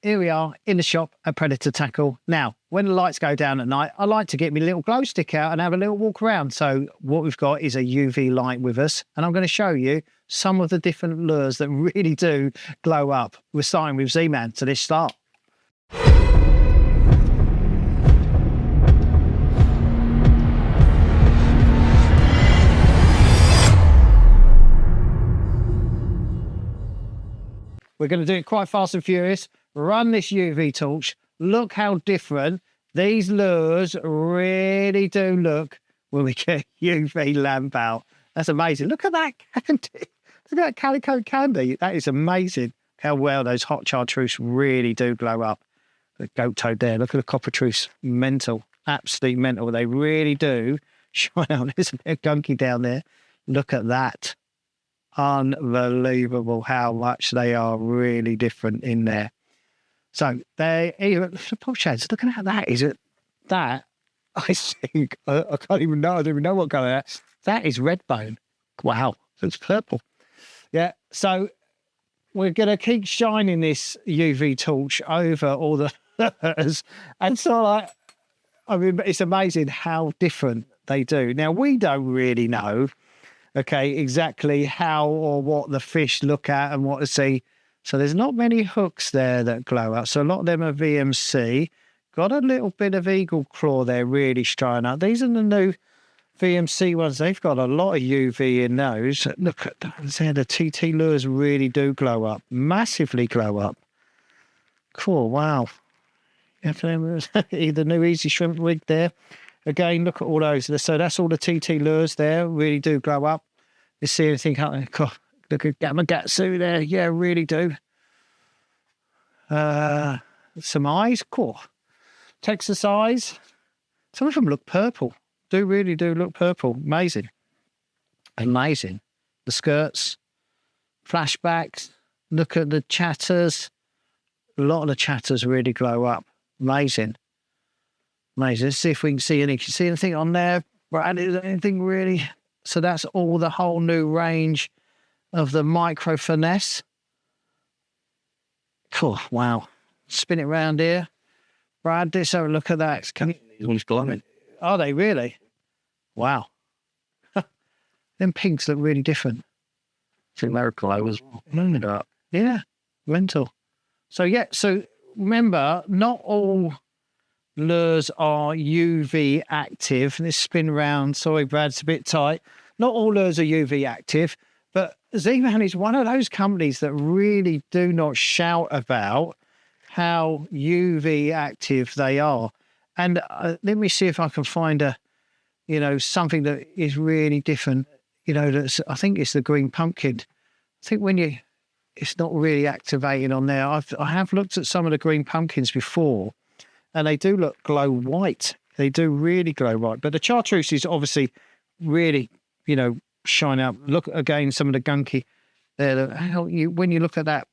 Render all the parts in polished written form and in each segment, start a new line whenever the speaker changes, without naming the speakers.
here we are in the shop at Predator Tackle. Now, when the lights go down at night, I like to get my little glow stick out and have a little walk around. So what we've got is a UV light with us, and I'm going to show you some of the different lures that really do glow up. We're starting with Z-Man, so let's start. We're going to do it quite fast and furious. Run this UV torch. Look how different these lures really do look when we get UV lamp out. That's amazing. Look at that candy. Look at that calico candy. That is amazing how well those hot chartreuse really do glow up. The goat toad there. Look at the copper truce. Mental. Absolutely mental. They really do shine out. There's a gunky down there. Look at that. Unbelievable how much they are really different in there. So they even the shades. Look at that. Is it that? I think I can't even know. I don't even know what colour that. That is red bone. Wow, it's purple. Yeah. So we're gonna keep shining this UV torch over all the lures, and so like, I mean, it's amazing how different they do. Now we don't really know. Okay, exactly how or what the fish look at and what to see. So there's not many hooks there that glow up. So a lot of them are VMC. Got a little bit of eagle claw there really showing up. These are the new VMC ones. They've got a lot of UV in those. Look at those there. The TT lures really do glow up. Massively glow up. Cool, wow. The new Easy Shrimp rig there. Again, look at all those. So that's all the TT lures there. Really do glow up. You see anything out there? God, look at Gamatsu there. Yeah, really do. Some eyes. Cool. Texas eyes. Some of them look purple. Really do look purple. Amazing. Amazing. The skirts. Flashbacks. Look at the chatters. A lot of the chatters really glow up. Amazing. Amazing. Let's see if we can see anything on there. Brad, is there anything really? So that's all the whole new range of the micro finesse. Cool. Wow. Spin it around here. Brad, let's have a look at that.
These ones glowing.
Are they really? Wow. Them pinks look really different.
I think they're glow as well.
Yeah. Mental. So yeah. So remember, not all lures are UV active. This spin round, sorry Brad, it's a bit tight. Not all lures are UV active, but Z-Man is one of those companies that really do not shout about how UV active they are. And let me see if I can find something that is really different. That's, I think it's the green pumpkin. I think it's not really activating on there. I have looked at some of the green pumpkins before, and they do look glow white. They do really glow white. But the chartreuse is obviously really, shine up. Look again, some of the gunky there. When you look at that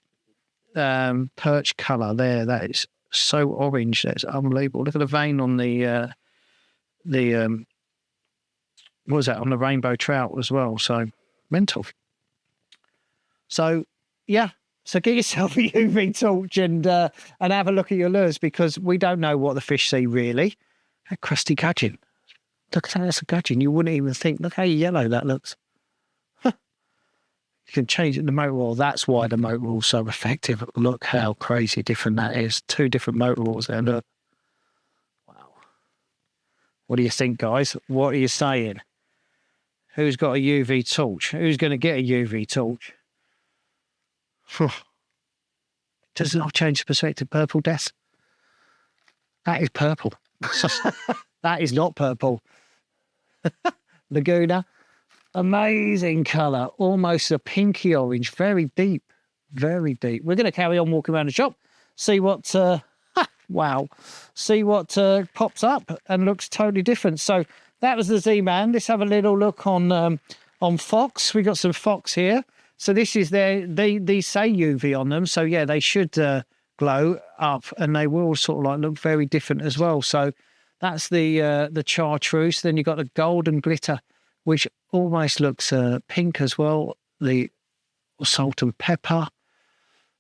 perch colour there, that is so orange. That's unbelievable. Look at the vein on the what was that, on the rainbow trout as well. So mental. So yeah. So get yourself a UV torch and have a look at your lures, because we don't know what the fish see really. That crusty gudgeon. Look at that, that's a gudgeon. You wouldn't even think, look how yellow that looks. You can change it to motor oil. That's why the motor oil's so effective. Look how crazy different that is. 2 different motor oils there, look. Wow. What do you think, guys? What are you saying? Who's got a UV torch? Who's going to get a UV torch? Does it not change the perspective? Purple death. That is purple. That is not purple. Laguna. Amazing colour. Almost a pinky orange. Very deep. Very deep. We're going to carry on walking around the shop. See what... wow. See what pops up and looks totally different. So that was the Z-Man. Let's have a little look on Fox. We got some Fox here. So this is they say UV on them. So yeah, they should glow up, and they will sort of like look very different as well. So that's the chartreuse. Then you've got the golden glitter, which almost looks pink as well. The salt and pepper.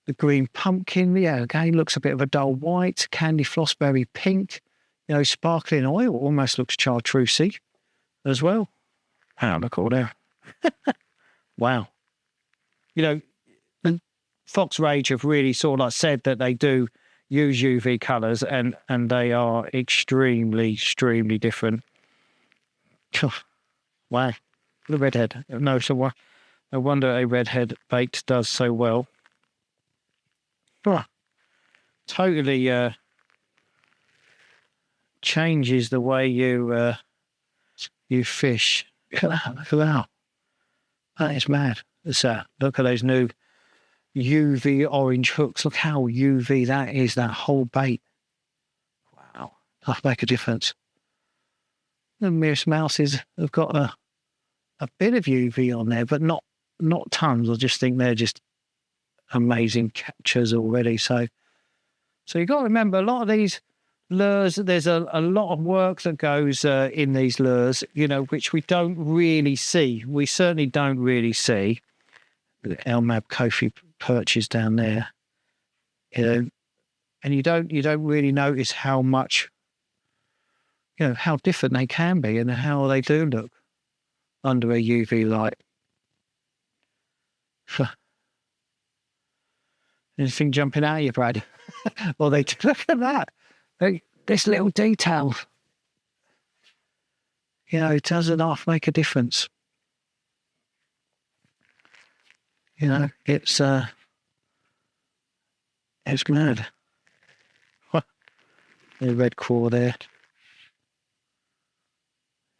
The green pumpkin, yeah, again, looks a bit of a dull white. Candy floss berry pink. You know, sparkling oil almost looks chartreusey as well. Wow, look all there. Wow. You know, and Fox Rage have really sort of like said that they do use UV colours and they are extremely, extremely different. Wow. The redhead. No, so no wonder a redhead bait does so well. Totally changes the way you fish. Look at that. Look at that. That is mad. Look at those new UV orange hooks. Look how UV that is, that whole bait. Wow. That'll make a difference. The Mears Mouses have got a bit of UV on there, but not tons. I just think they're just amazing catchers already. So you've got to remember, a lot of these lures, there's a lot of work that goes in these lures, you know, which we don't really see. We certainly don't really see. The LMAB Kofi perches down there, you know, and you don't really notice how much, you know, how different they can be and how they do look under a UV light. Anything jumping out at you, Brad? Well, look at that. This little detail. You know, it doesn't half make a difference. You know, it's mad. The red core there.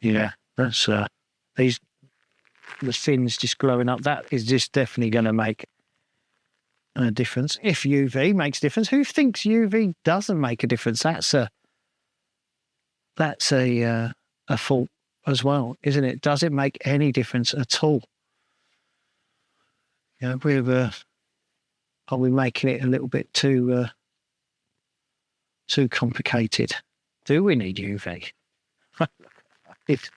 Yeah, that's the fins just glowing up. That is just definitely going to make a difference. If UV makes a difference, who thinks UV doesn't make a difference? That's a fault as well, isn't it? Does it make any difference at all? You know, are we making it a little bit too complicated? Do we need UV? If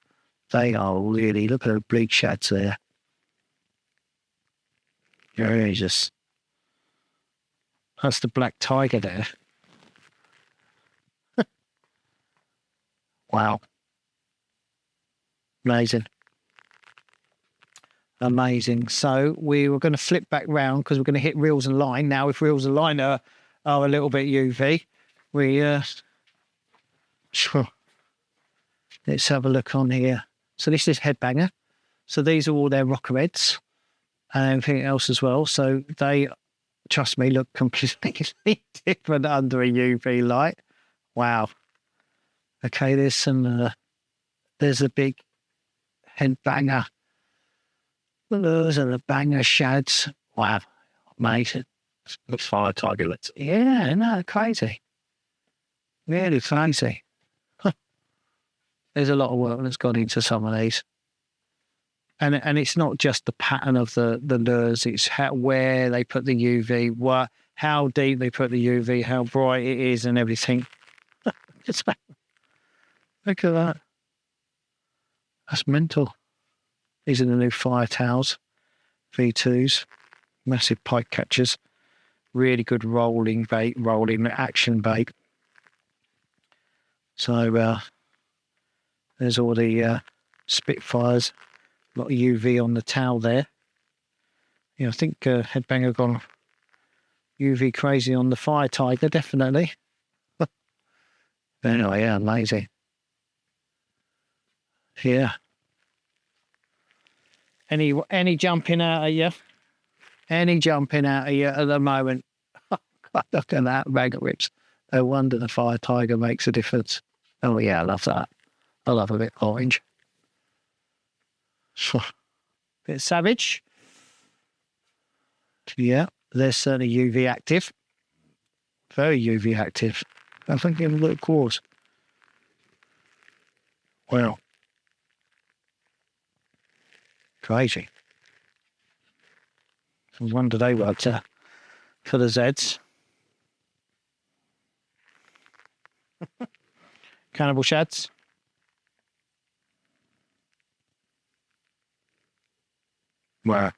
they are really, look at the bleak shads there. Jesus. That's the black tiger there. Wow. Amazing. Amazing. So we were going to flip back round because we're going to hit reels and line. Now, if reels and line are a little bit UV, sure. Let's have a look on here. So this is Headbanger. So these are all their rocker heads and everything else as well. So they, trust me, look completely different under a UV light. Wow. Okay, there's a big Headbanger lures and the banger shads. Wow, amazing.
Looks fire target.
Yeah, no, crazy. Really crazy. There's a lot of work that's gone into some of these. And it's not just the pattern of the lures, it's where they put the UV, how deep they put the UV, how bright it is and everything. Look at that. That's mental. These are the new fire towels, V2s, massive pike catchers, really good rolling action bait. So there's all the Spitfires, a lot of UV on the towel there. Yeah, I think Headbanger gone UV crazy on the Fire Tiger, definitely. Anyway, yeah, amazing. Yeah. Any jumping out of you? Any jumping out of you at the moment? Look at that, bag of rips. No wonder the Fire Tiger makes a difference. Oh yeah, I love that. I love a bit orange. Bit savage. Yeah, they're certainly UV active. Very UV active. I think give them a little cause. Wow. Crazy. No wonder they worked for the Zeds. Cannibal shads. Wow.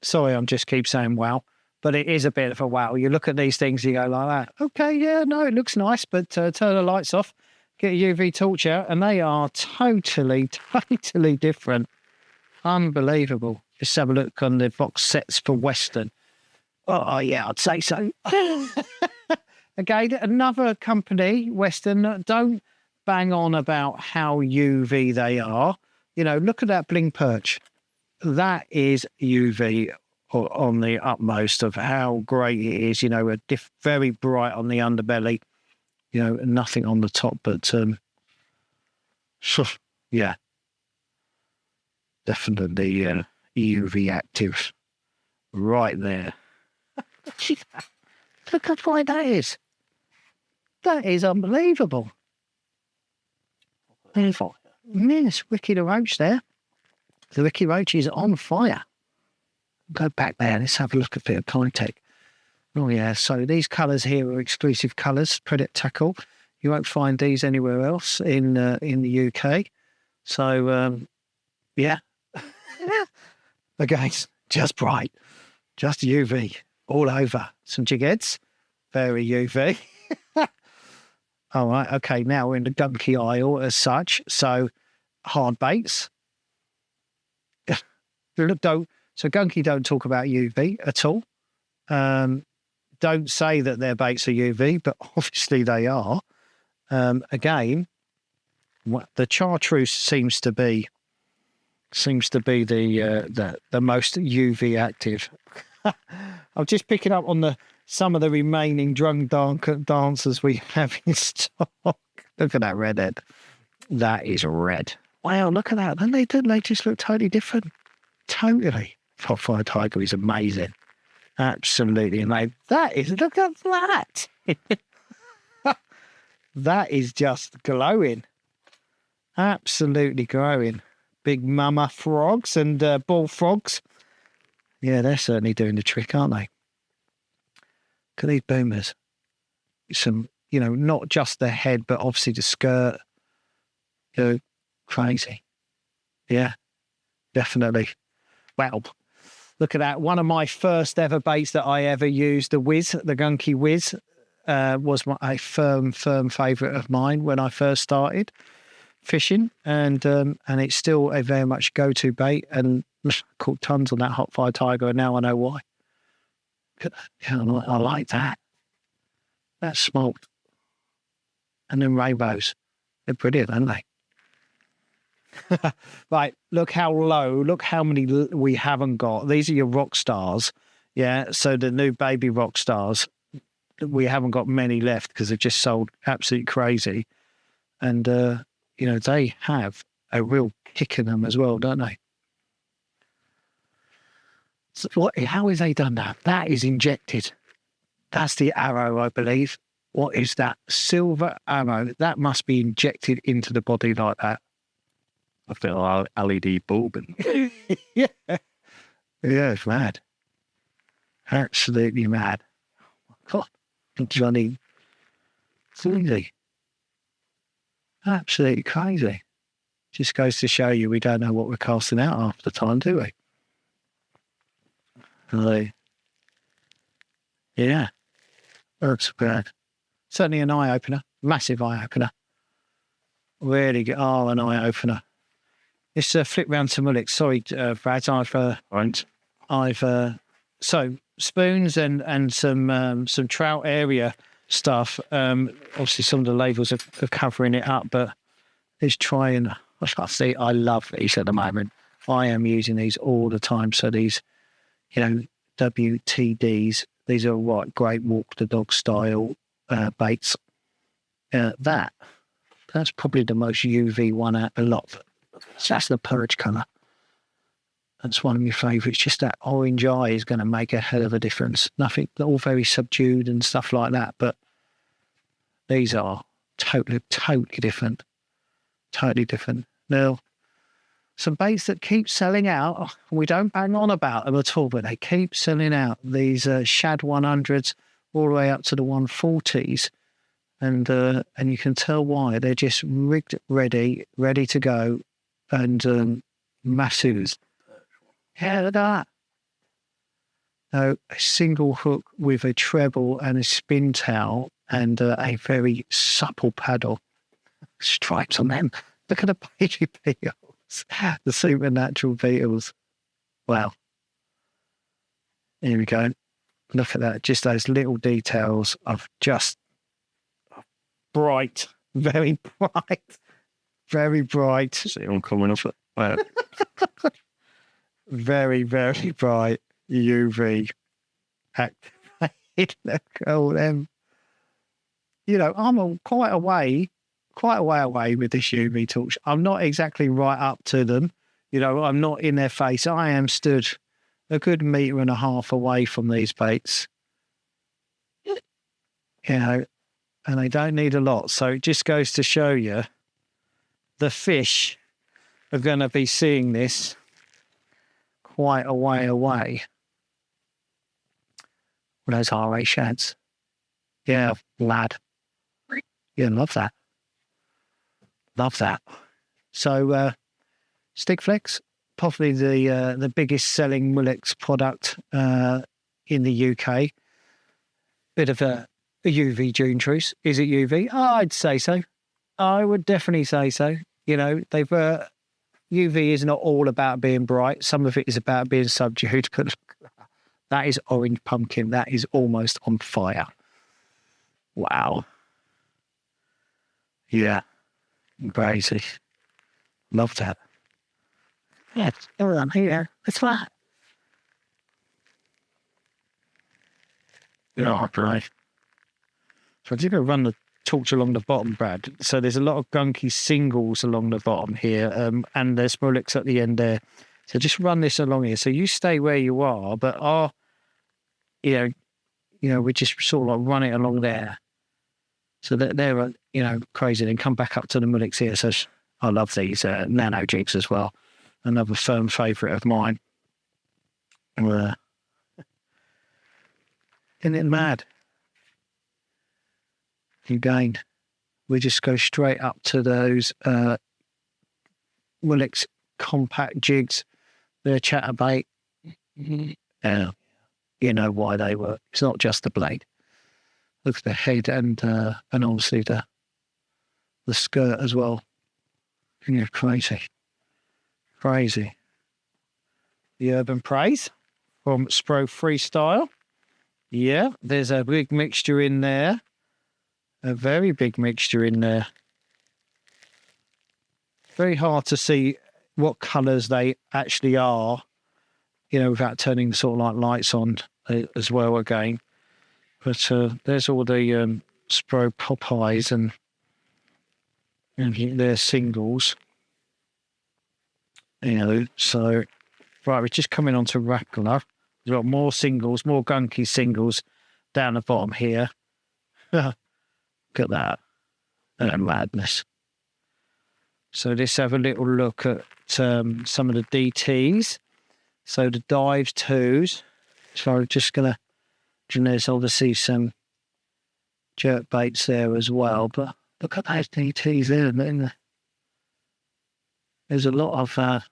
Sorry, I'm just keep saying wow, but it is a bit of a wow. You look at these things, you go like that. Okay, yeah, no, it looks nice, but turn the lights off, get a UV torch out, and they are totally, totally different. Unbelievable. Just have a look on the box sets for Westin. Oh, yeah, I'd say so. Again, another company, Westin, don't bang on about how UV they are. You know, look at that bling perch. That is UV on the utmost of how great it is. You know, very bright on the underbelly. You know, nothing on the top, but yeah, definitely UV active right there. Look how bright that is. That is unbelievable. Yes, Ricky the Roach there. The Ricky Roach is on fire. Go back there. Let's have a look at a bit of Keitech. Oh, yeah. So these colours here are exclusive colours, Predator Tackle. You won't find these anywhere else in the UK. So, yeah. Again, just bright. Just UV all over. Some jig heads. Very UV. All right. Okay. Now we're in the Gunky aisle as such. So, hard baits. So Gunky don't talk about UV at all. Don't say that their baits are UV, but obviously they are. Again, the chartreuse seems to be the most UV active. I'm just picking up on some of the remaining drunk dancers we have in stock. Look at that redhead. That is red. Wow, look at that. And they just look totally different. Totally. Top Fire Tiger is amazing. Absolutely amazing. Look at that. That is just glowing. Absolutely glowing. Big mama frogs and bull frogs. Yeah, they're certainly doing the trick, aren't they? Look at these boomers. Some, you know, not just the head, but obviously the skirt. You know, crazy. Yeah, definitely. Wow. Look at that. One of my first ever baits that I ever used, the Gunki Whiz, was a firm favourite of mine when I first started fishing. And it's still a very much go-to bait. And caught tons on that Hot Fire Tiger, and now I know why. I like that. That's smoked. And then rainbows. They're brilliant, aren't they? Right, look how low, look how many we haven't got. These are your rock stars. Yeah, so the new baby rock stars, we haven't got many left because they've just sold absolutely crazy. And, you know, they have a real kick in them as well, don't they? So how has they done that? That is injected. That's the arrow, I believe. What is that? Silver arrow. That must be injected into the body like that.
I feel like LED bulb.
Yeah. Yeah, it's mad. Absolutely mad. God, Johnny. Crazy. Absolutely crazy. Just goes to show you we don't know what we're casting out half the time, do we? Yeah. That's bad. Certainly an eye-opener. Massive eye-opener. Really good. Oh, an eye-opener. Let's flip round to Molix. Sorry, Brad. So spoons and some trout area stuff. Obviously, some of the labels are covering it up, but let's try and I love these at the moment. I am using these all the time. So these, you know, WTDs. These are what great walk the dog style baits. That's probably the most UV one out of a lot. So that's the purge colour. That's one of my favourites. Just that orange eye is going to make a hell of a difference. Nothing, all very subdued and stuff like that. But these are totally different. Totally different. Now, some baits that keep selling out. We don't bang on about them at all, but they keep selling out. These Shad 100s all the way up to the 140s. And you can tell why. They're just rigged, ready to go. And massive. Yeah, look at that. a single hook with a treble and a spin tail and a very supple paddle. Stripes on them. Look at the baby beetles, the supernatural beetles. Wow. Here we go. Look at that. Just those little details of just bright, very bright, very bright.
See one coming up. Well,
Very, very bright UV activated. Look at all them. You know, I'm quite a way away with this UV torch. I'm not exactly right up to them. You know, I'm not in their face. I am stood a good 1.5 meters away from these baits. You know, and they don't need a lot. So it just goes to show you the fish are going to be seeing this quite a way away. Those RA shads. Yeah, lad. Yeah, love that. Love that. So, Stick Flex, probably the biggest selling Molix product in the UK. Bit of a UV June truce. Is it UV? Oh, I'd say so. I would definitely say so. You know, they've UV is not all about being bright. Some of it is about being subdued. But that is orange pumpkin. That is almost on fire. Wow. Yeah. Crazy. Love that. Yeah, everyone here. It's flat. Yeah, right. So I'm just going to run the torch along the bottom, Brad. So there's a lot of Gunky singles along the bottom here, and there's Molix at the end there. So just run this along here. So you stay where you are, but you know, we just sort of like run it along there. So that they're, you know, crazy. Then come back up to the Molix here. So I love these nano jigs as well. Another firm favourite of mine. Isn't it mad? Again, we just go straight up to those Molix compact jigs. They're chatterbait. You know why they work. It's not just the blade. Look at the head and obviously the skirt as well. Yeah, crazy. Crazy. The Urban Praise from Spro Freestyle. Yeah, there's a big mixture in there. A very big mixture in there. Very hard to see what colours they actually are, you know, without turning the sort of like lights on as well again. But there's all the Spro Popeyes and their singles. You know, so, right, we're just coming on to Rattler. We've got more singles, more Gunky singles down the bottom here. Look at that. Madness. So let's have a little look at some of the DTs. So the dives twos. So I'm just going to, and there's obviously some jerk baits there as well. But look at those DTs there. There's a lot of, a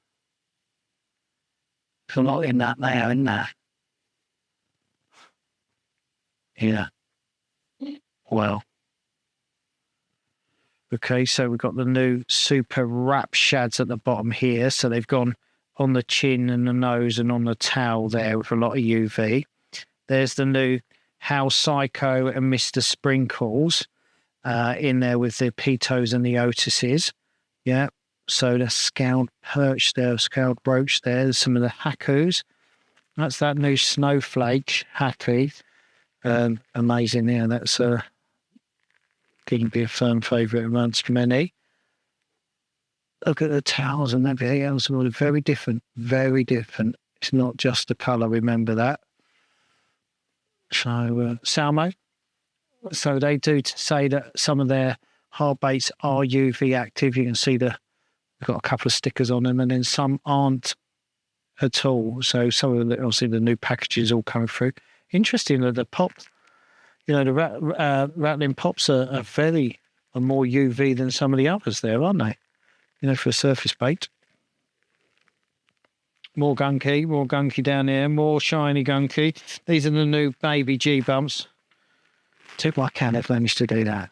lot in that there, isn't there? Yeah. Well. Okay, so we've got the new super wrap shads at the bottom here. So they've gone on the chin and the nose and on the tail there with a lot of UV. There's the new How Psycho and Mr. Sprinkles in there with the Pitos and the Otises. Yeah. So the scaled perch there, scaled brooch there. There's some of the Hakus. That's that new Snowflake Haku. Amazing there. That's can be a firm favourite amongst many. Look at the towels and everything else. All very different, very different. It's not just the colour, remember that. So, Salmo. So they do say that some of their hard baits are UV active. You can see they've got a couple of stickers on them, and then some aren't at all. So some of the, obviously the new packages all coming through. Interesting that the pops, you know, the rattling pops are more UV than some of the others there, aren't they? You know, for a surface bait. More Gunky down here, more shiny Gunky. These are the new baby G-bumps. Took my can if managed to do that.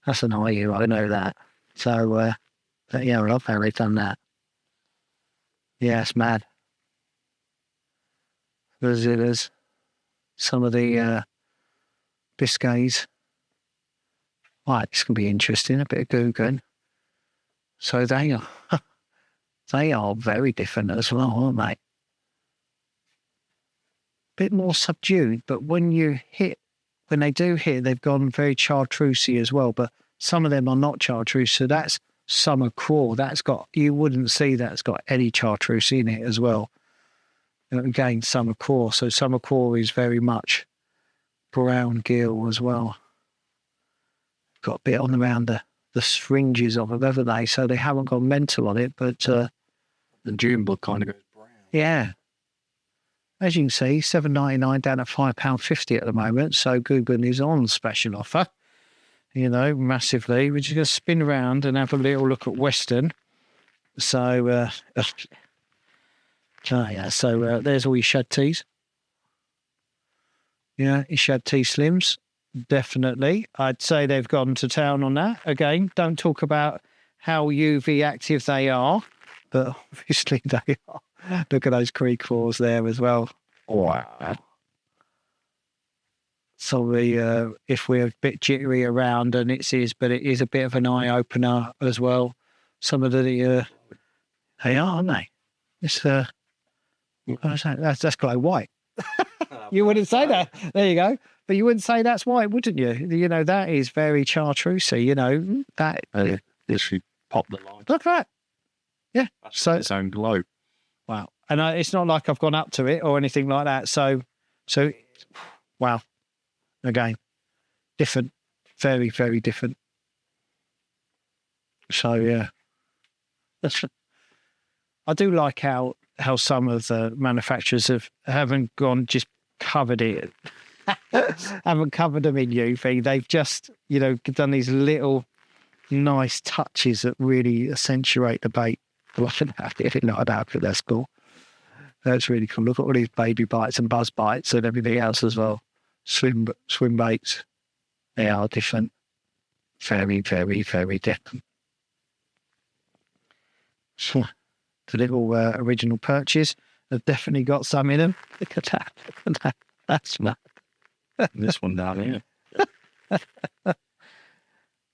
That's an IU, I know that. So, yeah, I love how they've done that. Yeah, it's mad. There's some of the Biscays. Right, this can be interesting. A bit of Googan. So they are very different as well, aren't they? Bit more subdued, but when they do hit, they've gone very chartreusey as well. But some of them are not chartreuse, so that's summer crawl. You wouldn't see that's got any chartreuse in it as well. And again, summer crawl. So summer crawl is very much brown gill as well. Got a bit on around the fringes of it, haven't they? So they haven't gone mental on it, but
the June bug kind of goes brown.
Yeah. As you can see, $7.99 down at £5.50 at the moment. So Googan is on special offer, massively. We're just going to spin around and have a little look at Westin. So, there's all your Shad Tees. Yeah, your Shad Tee Slims, definitely. I'd say they've gone to town on that. Again, don't talk about how UV active they are, but obviously they are. Look at those creek claws there as well. Wow. Sorry if we're a bit jittery around, and it is a bit of an eye opener as well. Some of the they are, aren't they? It's that's glow white. You wouldn't say that. There you go. But you wouldn't say that's white, wouldn't you? That is very chartreusey. That.
Literally pop the light.
Look at that. Yeah.
So its own glow.
Wow. And it's not like I've gone up to it or anything like that. So, wow. Again, different. Very, very different. So, yeah. I do like how some of the manufacturers haven't gone just covered it. Haven't covered them in UV. They've just, done these little nice touches that really accentuate the bait. I think that's cool. That's really cool. Look at all these baby bites and buzz bites and everything else as well. Swim baits. They are different. Very, very, very different. The little original perches have definitely got some in them. Look at that. Look at that. That's mad.
This one down here.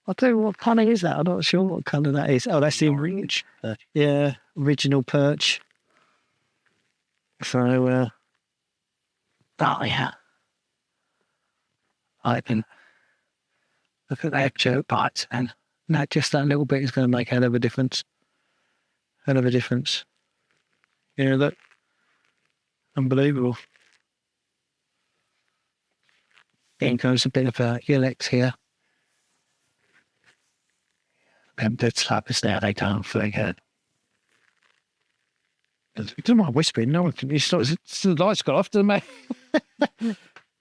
I don't know what colour is that. I'm not sure what colour that is. Oh, that's the orange. Yeah, original perch. So, oh yeah. I can look at that joke bites, and just that little bit is going to make a hell of a difference. Hell of a difference. That unbelievable. In goes a bit of a Illex here. Them dead slappers there, they don't flicker. It's my whispering, no one can. It's the lights got off, doesn't it?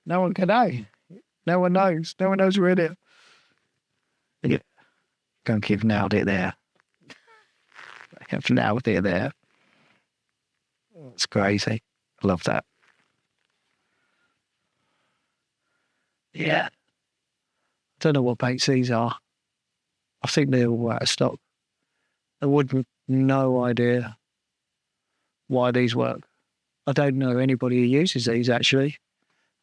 No one can know. No one knows. No one knows we're in it. Yeah. Gunki have nailed it there. They have nailed it there. It's crazy. I love that. Yeah. Don't know what baits these are. I think they're all out of stock. I wouldn't, no idea why these work. I don't know anybody who uses these, actually.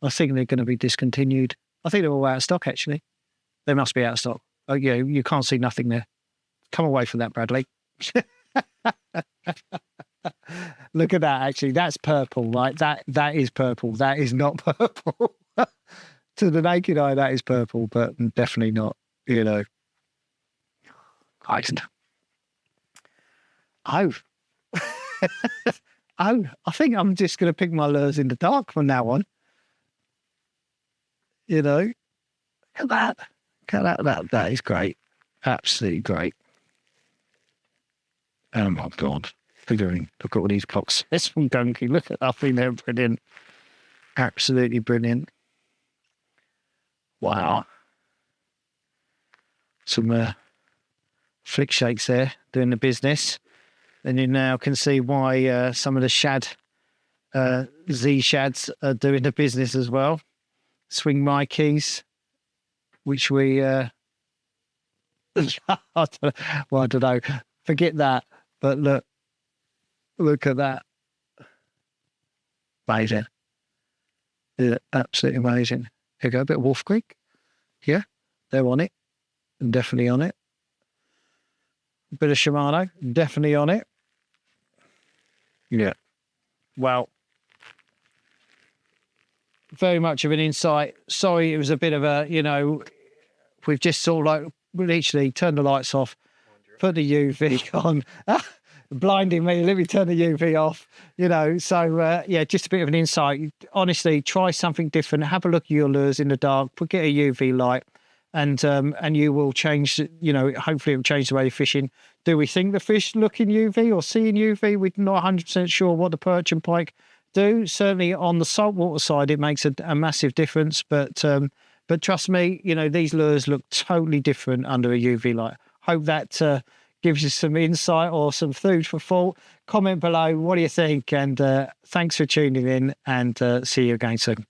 I think they're going to be discontinued. I think they're all out of stock, actually. They must be out of stock. Oh, yeah, you can't see nothing there. Come away from that, Bradley. Look at that, actually. That's purple, right? That is purple. That is not purple. To the naked eye, that is purple, but definitely not, Oh. Oh, I think I'm just going to pick my lures in the dark from now on. Look at that. Look at that. That is great. Absolutely great. Oh my God. Look at all these clocks. This from Gunki. Look at that. I think they're brilliant. Absolutely brilliant. Wow. Some flick shakes there doing the business. then you now can see why some of the shad, Z shads, are doing the business as well. Swing Mikeys, which we, I don't know, forget that. But look at that. Amazing. Yeah, absolutely amazing. Here you go, a bit of Wolf Creek. Yeah, they're on it. Definitely on it. A bit of Shimano, definitely on it. Yeah. Well, very much of an insight. Sorry, it was a bit of a, we've just sort of like literally turned the lights off, put the UV on, blinding me. Let me turn the UV off, So, just a bit of an insight. Honestly, try something different. Have a look at your lures in the dark, get a UV light, and you will change, hopefully it will change the way you're fishing. Do we think the fish look in UV or see in UV? We're not 100% sure what the perch and pike do. Certainly on the saltwater side, it makes a massive difference. But trust me, these lures look totally different under a UV light. Hope that gives you some insight or some food for thought. Comment below, what do you think? And thanks for tuning in, and see you again soon.